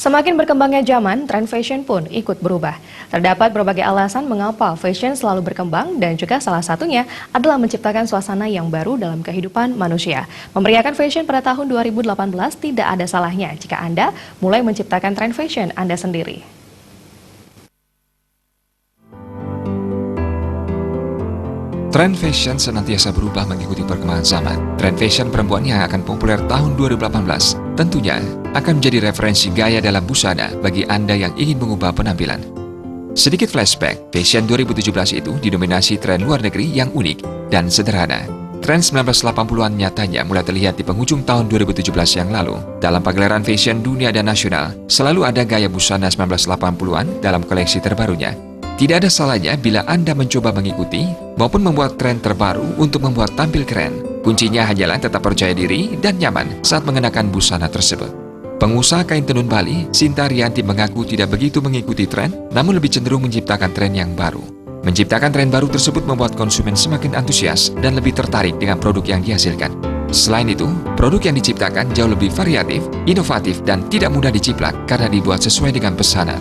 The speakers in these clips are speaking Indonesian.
Semakin berkembangnya zaman, tren fashion pun ikut berubah. Terdapat berbagai alasan mengapa fashion selalu berkembang dan juga salah satunya adalah menciptakan suasana yang baru dalam kehidupan manusia. Memeriahkan fashion pada tahun 2018 tidak ada salahnya jika Anda mulai menciptakan tren fashion Anda sendiri. Tren fashion senantiasa berubah mengikuti perkembangan zaman. Tren fashion perempuan yang akan populer tahun 2018 tentunya akan menjadi referensi gaya dalam busana bagi Anda yang ingin mengubah penampilan. Sedikit flashback, fashion 2017 itu didominasi tren luar negeri yang unik dan sederhana. Tren 1980-an nyatanya mulai terlihat di penghujung tahun 2017 yang lalu. Dalam pagelaran fashion dunia dan nasional, selalu ada gaya busana 1980-an dalam koleksi terbarunya. Tidak ada salahnya bila Anda mencoba mengikuti maupun membuat tren terbaru untuk membuat tampil keren. Kuncinya hanyalah tetap percaya diri dan nyaman saat mengenakan busana tersebut. Pengusaha kain tenun Bali, Sinta Rianti mengaku tidak begitu mengikuti tren, namun lebih cenderung menciptakan tren yang baru. Menciptakan tren baru tersebut membuat konsumen semakin antusias dan lebih tertarik dengan produk yang dihasilkan. Selain itu, produk yang diciptakan jauh lebih variatif, inovatif, dan tidak mudah diciplak karena dibuat sesuai dengan pesanan.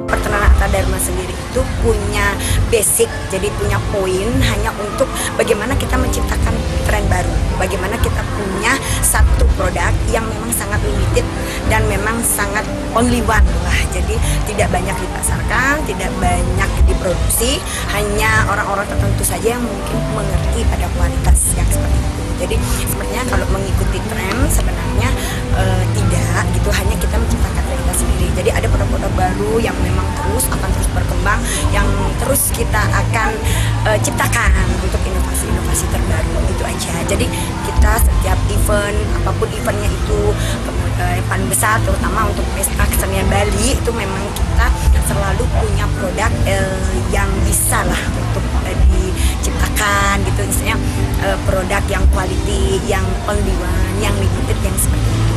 Peternak Dharma sendiri itu punya basic, jadi punya poin hanya untuk bagaimana kita menciptakan tren baru, bagaimana kita punya satu produk yang memang sangat limited dan memang sangat only one lah, jadi tidak banyak dipasarkan, tidak banyak diproduksi, hanya orang-orang tertentu saja yang mungkin mengerti pada kualitas yang seperti itu. Jadi sebenarnya kalau mengikuti tren sebenarnya tidak gitu, hanya kita menciptakan tren kita sendiri. Jadi ada produk-produk baru yang memang akan terus berkembang, yang terus kita akan ciptakan untuk inovasi-inovasi terbaru, itu aja. Jadi kita setiap event, apapun eventnya itu, yang paling besar terutama untuk pesta kesenian Bali, itu memang kita selalu punya produk yang bisa lah untuk diciptakan gitu, misalnya produk yang quality, yang only one, yang limited, yang seperti itu.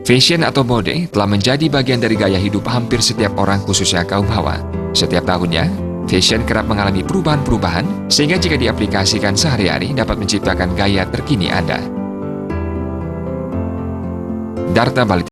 Fashion atau mode telah menjadi bagian dari gaya hidup hampir setiap orang, khususnya kaum hawa. Setiap tahunnya, fashion kerap mengalami perubahan-perubahan, sehingga jika diaplikasikan sehari-hari dapat menciptakan gaya terkini Anda. Darta Bali.